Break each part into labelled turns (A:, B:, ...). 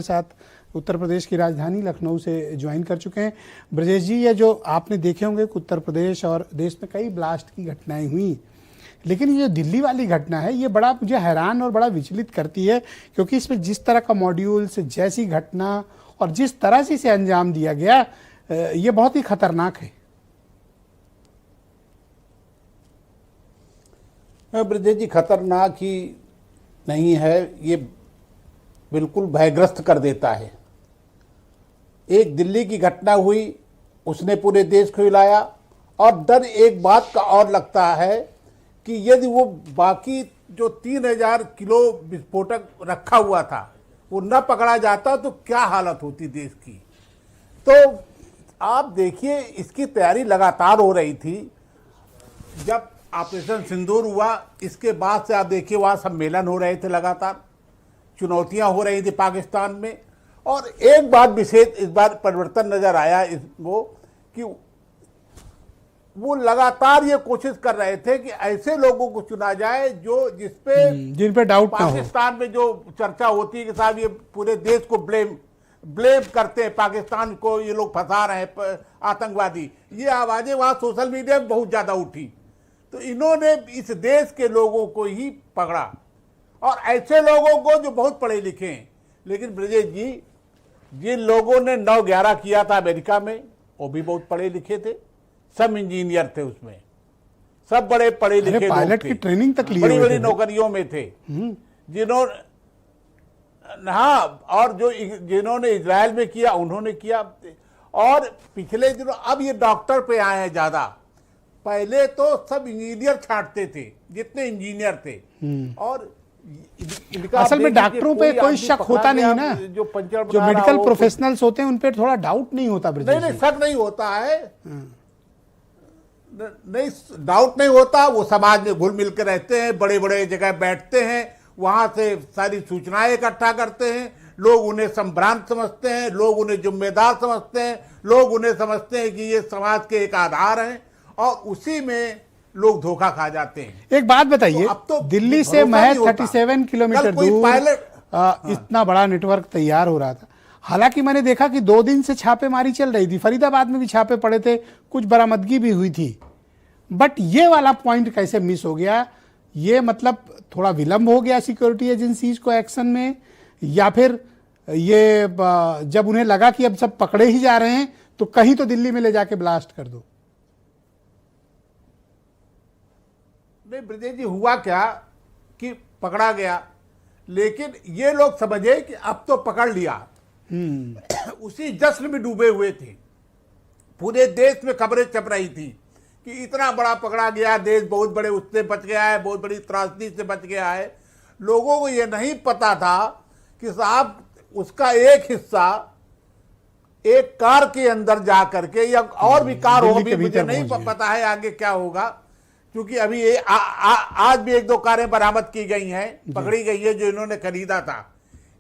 A: साथ उत्तर प्रदेश की राजधानी लखनऊ से ज्वाइन कर चुके हैं। ब्रजेश जी, ये जो आपने देखे होंगे कि उत्तर प्रदेश और देश में कई ब्लास्ट की घटनाएं हुई, लेकिन ये जो दिल्ली वाली घटना है ये बड़ा मुझे हैरान और बड़ा विचलित करती है, क्योंकि इसमें जिस तरह का मॉड्यूल से जैसी घटना और जिस तरह से इसे अंजाम दिया गया ये बहुत ही खतरनाक है।
B: ब्रजेश जी, खतरनाक ही नहीं है, ये बिल्कुल भयग्रस्त कर देता है। एक दिल्ली की घटना हुई, उसने पूरे देश को हिलाया, और डर एक बात का और लगता है कि यदि वो बाकी जो 3000 किलो विस्फोटक रखा हुआ था वो न पकड़ा जाता तो क्या हालत होती देश की। तो आप देखिए, इसकी तैयारी लगातार हो रही थी। जब ऑपरेशन सिंदूर हुआ, इसके बाद से आप देखिए वहाँ सम्मेलन हो रहे थे, लगातार चुनौतियां हो रही थी पाकिस्तान में। और एक बात विशेष इस बार परिवर्तन नजर आया वो कि वो लगातार ये कोशिश कर रहे थे कि ऐसे लोगों को चुना जाए जिन पे डाउट ना हो। पाकिस्तान में जो चर्चा होती है कि साहब ये पूरे देश को ब्लेम करते हैं, पाकिस्तान को ये लोग फंसा रहे हैं आतंकवादी, ये आवाजें वहां सोशल मीडिया में बहुत ज्यादा उठी। तो इन्होंने इस देश के लोगों को ही पकड़ा, और ऐसे लोगों को जो बहुत पढ़े लिखे हैं। लेकिन ब्रजेश जी, जिन लोगों ने 9/11 किया था अमेरिका में, वो भी बहुत पढ़े लिखे थे, सब इंजीनियर थे, उसमें सब बड़े पढ़े लिखे
A: पायलट की ट्रेनिंग तक लिए,
B: बड़ी बड़ी नौकरियों में थे, जिन्होंने, हाँ, और जिन्होंने इजराइल में किया उन्होंने किया। और पिछले दिनों अब ये डॉक्टर पे आए हैं ज्यादा। पहले तो सब इंजीनियर छांटते थे, जितने इंजीनियर थे, और
A: असल में डॉक्टरों पे कोई शक होता नहीं ना, जो मेडिकल प्रोफेशनल्स होते हैं उन पे थोड़ा डाउट नहीं होता।
B: नहीं, शक नहीं होता है, नहीं, डाउट नहीं होता। वो समाज में घुल मिल के रहते हैं, बड़े बड़े जगह बैठते हैं, वहां से सारी सूचनाएं इकट्ठा करते हैं। लोग उन्हें संभ्रांत समझते हैं, लोग उन्हें जिम्मेदार समझते हैं, लोग उन्हें समझते हैं कि ये समाज के एक आधार हैं, और उसी में लोग धोखा खा जाते हैं।
A: एक बात बताइए, तो दिल्ली से महज 37 किलोमीटर दूर इतना बड़ा नेटवर्क तैयार हो रहा था। हालांकि मैंने देखा कि 2 दिन से छापेमारी चल रही थी, फरीदाबाद में भी छापे पड़े थे, कुछ बरामदगी भी हुई थी, बट ये वाला पॉइंट कैसे मिस हो गया? ये मतलब थोड़ा विलंब हो गया सिक्योरिटी एजेंसीज को एक्शन में, या फिर ये जब उन्हें लगा कि अब सब पकड़े ही जा रहे हैं तो कहीं तो दिल्ली में ले जाके ब्लास्ट कर दो?
B: नहीं ब्रजेश जी, हुआ क्या कि पकड़ा गया, लेकिन ये लोग समझे कि अब तो पकड़ लिया। उसी जश्न में डूबे हुए थे, पूरे देश में खबरें छप रही थी कि इतना बड़ा पकड़ा गया, देश बहुत बड़े उससे बच गया है, बहुत बड़ी त्रासदी से बच गया है। लोगों को ये नहीं पता था कि साहब उसका एक हिस्सा एक कार के अंदर जा करके, या और भी कार हो, भी मुझे नहीं पता है आगे क्या होगा, क्योंकि अभी आज भी 1-2 कारें बरामद की गई हैं, पकड़ी गई है, जो इन्होंने खरीदा था।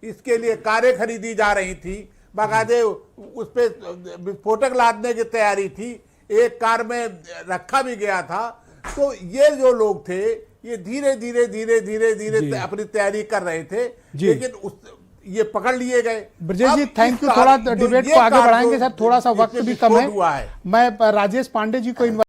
B: इसके लिए कारें खरीदी जा रही थी, बाकायदे उस पर विस्फोटक लादने की तैयारी थी, एक कार में रखा भी गया था। तो ये जो लोग थे ये धीरे धीरे अपनी तैयारी कर रहे थे, लेकिन ये पकड़ लिए गए।
A: ब्रजेश जी, थैंक यू। थोड़ा डिबेट को आगे बढ़ाएंगे सर, थोड़ा सा वक्त भी कम है। मैं राजेश पांडे जी को